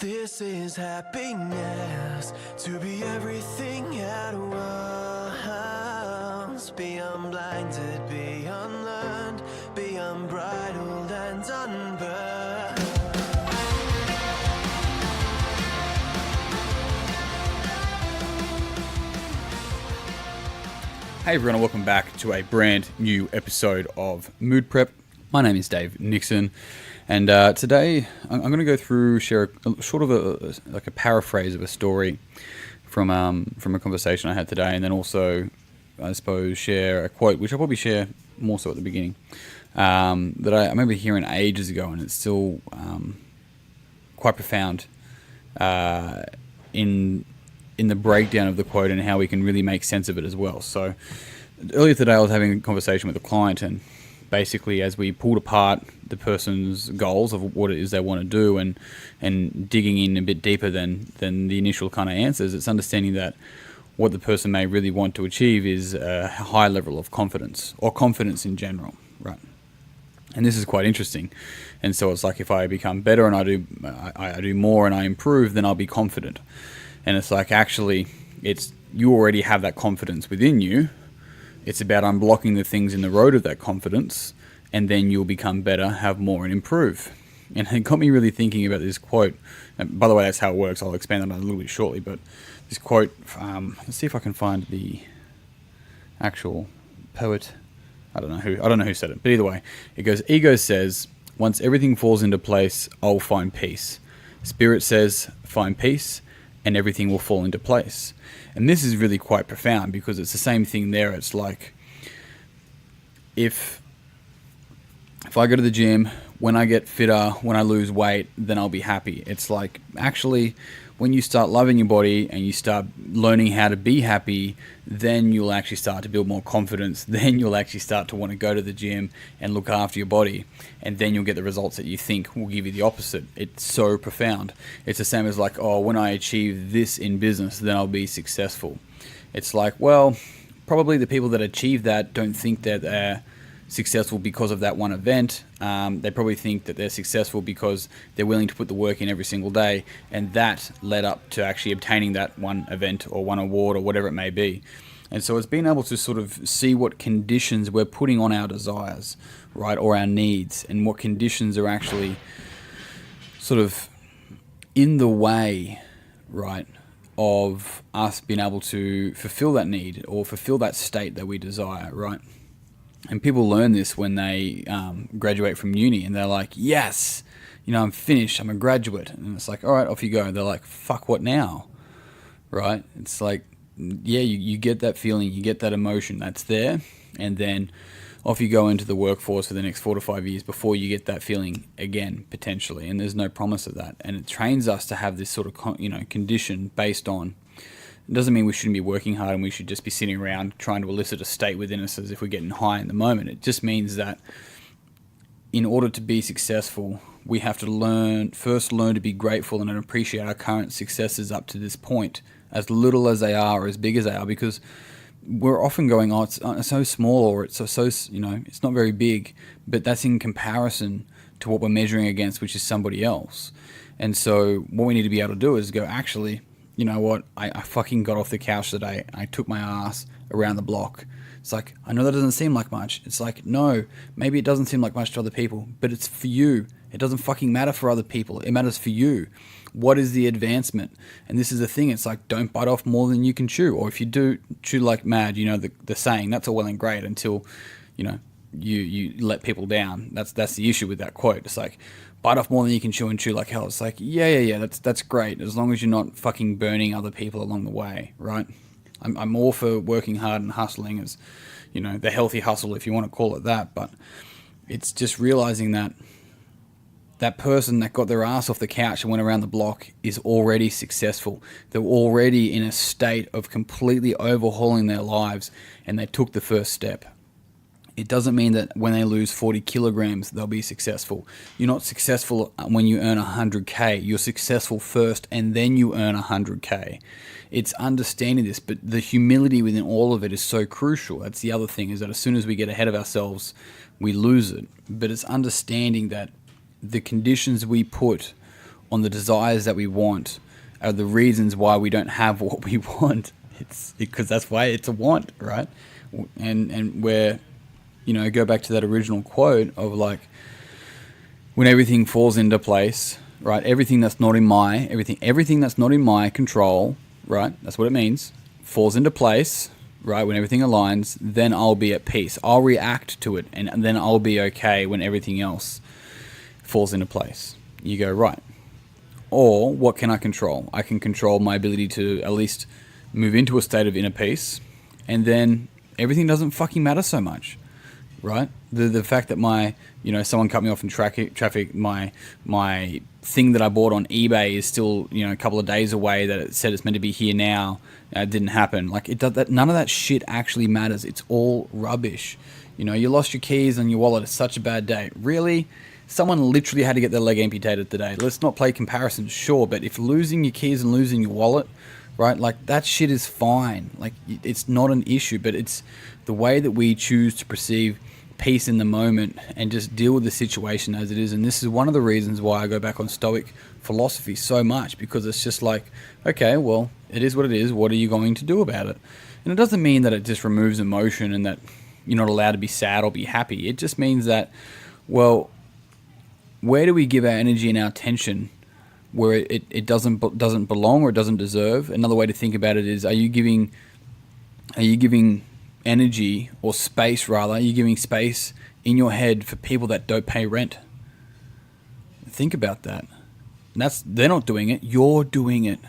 This is happiness, to be everything at once. Be unblinded, be unlearned, be unbridled and unburned. Hey everyone, and welcome back to a brand new episode of Mood Prep. My name is Dave Nixon, and today I'm going to go through, share a paraphrase of a story from a conversation I had today, and then also, I suppose, share a quote, which I'll probably share more so at the beginning, that I remember hearing ages ago, and it's still quite profound in the breakdown of the quote and how we can really make sense of it as well. So earlier today I was having a conversation with a client, and basically as we pulled apart the person's goals of what it is they want to do and digging in a bit deeper than the initial kind of answers, it's understanding that what the person may really want to achieve is a high level of confidence, or confidence in general, right? And this is quite interesting. And so it's like, if I become better and I do more and I improve, then I'll be confident. And it's like, actually, you already have that confidence within you. It's about unblocking the things in the road of that confidence, and then you'll become better, have more, and improve. And it got me really thinking about this quote. And by the way, that's how it works. I'll expand on it a little bit shortly. But this quote, let's see if I can find the actual poet. I don't know who said it. But either way, it goes, ego says, once everything falls into place, I'll find peace. Spirit says, find peace, and everything will fall into place. And this is really quite profound, because it's the same thing there. It's like, if I go to the gym, when I get fitter, when I lose weight, then I'll be happy. It's like, actually, when you start loving your body and you start learning how to be happy, then you'll actually start to build more confidence. Then you'll actually start to want to go to the gym and look after your body. And then you'll get the results that you think will give you the opposite. It's so profound. It's the same as like, oh, when I achieve this in business, then I'll be successful. It's like, well, probably the people that achieve that don't think that they're successful because of that one event. They probably think that they're successful because they're willing to put the work in every single day, and that led up to actually obtaining that one event or one award or whatever it may be. And so it's being able to sort of see what conditions we're putting on our desires, right, or our needs, and what conditions are actually sort of in the way, right, of us being able to fulfill that need or fulfill that state that we desire, right? And people learn this when they graduate from uni, and they're like, yes, I'm finished, I'm a graduate. And it's like, all right, off you go. They're like, fuck, what now? Right? It's like, yeah, you get that feeling, you get that emotion, that's there. And then off you go into the workforce for the next 4 to 5 years before you get that feeling again, potentially. And there's no promise of that. And it trains us to have this sort of, condition based on. It doesn't mean we shouldn't be working hard and we should just be sitting around trying to elicit a state within us as if we're getting high in the moment. It just means that in order to be successful, we have to first learn to be grateful and appreciate our current successes up to this point, as little as they are or as big as they are, because we're often going, oh, it's so small, or it's so it's not very big, but that's in comparison to what we're measuring against, which is somebody else. And so what we need to be able to do is go, actually, you know what, I fucking got off the couch today. I took my ass around the block. It's like, I know that doesn't seem like much. It's like, no, maybe it doesn't seem like much to other people, but it's for you. It doesn't fucking matter for other people. It matters for you. What is the advancement? And this is the thing. It's like, don't bite off more than you can chew. Or if you do, chew like mad, the saying, that's all well and great until, you let people down. That's the issue with that quote. It's like, bite off more than you can chew and chew like hell. It's like, yeah, that's great, as long as you're not fucking burning other people along the way, right? I'm all for working hard and hustling, as, the healthy hustle, if you want to call it that, but it's just realizing that that person that got their ass off the couch and went around the block is already successful. They're already in a state of completely overhauling their lives, and they took the first step. It doesn't mean that when they lose 40 kilograms, they'll be successful. You're not successful when you earn 100K. You're successful first, and then you earn 100K. It's understanding this, but the humility within all of it is so crucial. That's the other thing, is that as soon as we get ahead of ourselves, we lose it. But it's understanding that the conditions we put on the desires that we want are the reasons why we don't have what we want. It's because that's why it's a want, right? And where, go back to that original quote of like, when everything falls into place, right? Everything that's not in my control, right? That's what it means. Falls into place, right? When everything aligns, then I'll be at peace. I'll react to it, and then I'll be okay when everything else falls into place. You go, right. Or what can I control? I can control my ability to at least move into a state of inner peace, and then everything doesn't fucking matter so much, right? The fact that someone cut me off in traffic, my thing that I bought on eBay is still, a couple of days away, that it said it's meant to be here now, it didn't happen. Like, none of that shit actually matters. It's all rubbish. You lost your keys and your wallet. It's such a bad day. Really? Someone literally had to get their leg amputated today. Let's not play comparisons, sure, but if losing your keys and losing your wallet, right, like, that shit is fine. Like, it's not an issue, but it's the way that we choose to perceive peace in the moment and just deal with the situation as it is. And this is one of the reasons why I go back on Stoic philosophy so much, because it's just like, okay, well, it is what it is. What are you going to do about it? And it doesn't mean that it just removes emotion and that you're not allowed to be sad or be happy. It just means that, well, where do we give our energy and our attention where it doesn't belong or it doesn't deserve? Another way to think about it is, are you giving energy or space, rather, are you giving space in your head for people that don't pay rent? Think about that. They're not doing it, you're doing it.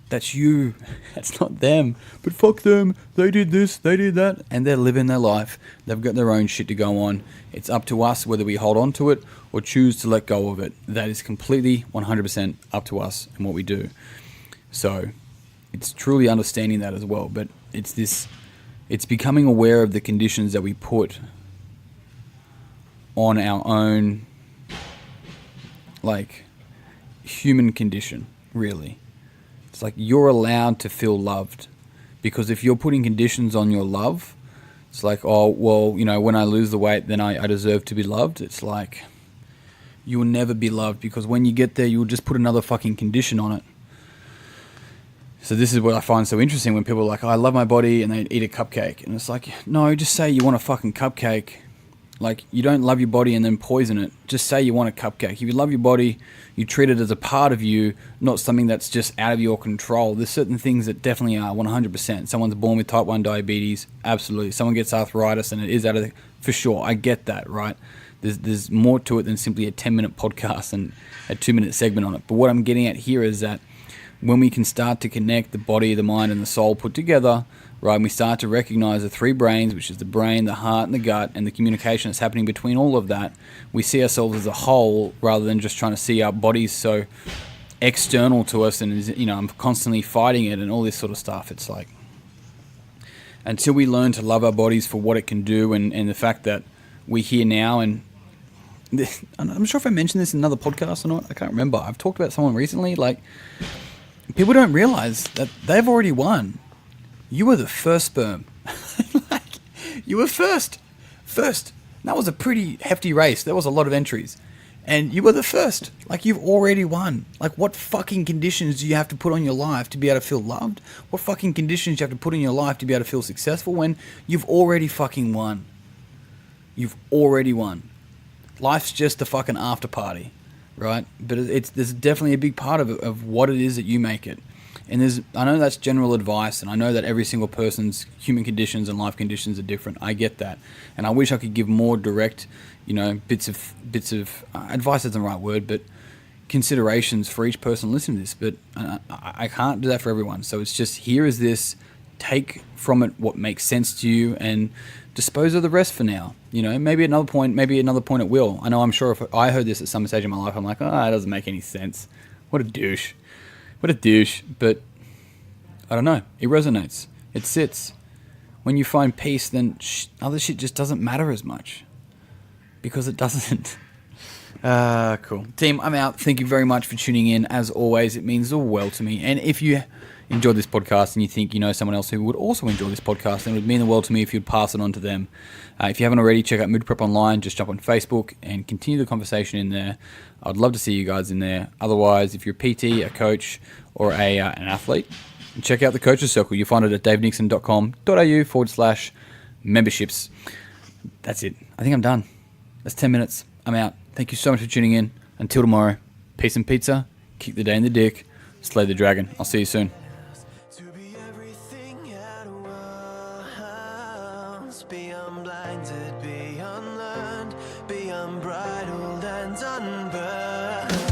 That's you. That's not them. But fuck them. They did this, they did that, and they're living their life. They've got their own shit to go on. It's up to us whether we hold on to it or choose to let go of it. That is completely 100% up to us and what we do. So it's truly understanding that as well. But it's becoming aware of the conditions that we put on our own, like, human condition, really. It's like, you're allowed to feel loved, because if you're putting conditions on your love, it's like, oh, well, when I lose the weight, then I deserve to be loved. It's like, you will never be loved, because when you get there, you will just put another fucking condition on it. So this is what I find so interesting when people are like, oh, I love my body, and they eat a cupcake. And it's like, no, just say you want a fucking cupcake. Like, you don't love your body and then poison it. Just say you want a cupcake. If you love your body, you treat it as a part of you, not something that's just out of your control. There's certain things that definitely are 100%. Someone's born with type 1 diabetes, absolutely. Someone gets arthritis and it is out of for sure. I get that, right? There's more to it than simply a 10-minute podcast and a 2-minute segment on it. But what I'm getting at here is that when we can start to connect the body, the mind, and the soul put together, right, and we start to recognize the three brains, which is the brain, the heart, and the gut, and the communication that's happening between all of that, we see ourselves as a whole rather than just trying to see our bodies so external to us and, I'm constantly fighting it and all this sort of stuff. It's like, until we learn to love our bodies for what it can do and the fact that we're here now, and I'm not sure if I mentioned this in another podcast or not. I can't remember. I've talked about someone recently, like, people don't realize that they've already won. You were the first sperm. Like, you were first. That was a pretty hefty race. There was a lot of entries. And you were the first. Like, you've already won. Like, what fucking conditions do you have to put on your life to be able to feel loved? What fucking conditions do you have to put in your life to be able to feel successful when you've already fucking won? You've already won. Life's just the fucking after party, right? But there's definitely a big part of what it is that you make it. And I know that's general advice, and I know that every single person's human conditions and life conditions are different. I get that. And I wish I could give more direct, bits of advice isn't the right word, but considerations for each person listening to this. But I can't do that for everyone. So it's just, here is this, take from it what makes sense to you and dispose of the rest for now. Maybe at another point it will. I know, I'm sure if I heard this at some stage in my life, I'm like, it doesn't make any sense. What a douche. But I don't know. It resonates. It sits. When you find peace, then other shit just doesn't matter as much. Because it doesn't. Cool. Team, I'm out. Thank you very much for tuning in. As always, it means the world to me. And if you enjoyed this podcast and you think you know someone else who would also enjoy this podcast, then it would mean the world to me if you'd pass it on to them. If you haven't already, check out Mood Prep Online. Just jump on Facebook and continue the conversation in there. I'd love to see you guys in there. Otherwise, if you're a PT, a coach, or an athlete, check out the Coaches Circle. You'll find it at davenixon.com.au/memberships. That's it. I think I'm done. That's 10 minutes. I'm out. Thank you so much for tuning in. Until tomorrow, peace and pizza, kick the day in the dick, slay the dragon. I'll see you soon. To be everything at once, be unblinded, be unlearned, be unbridled and unburned.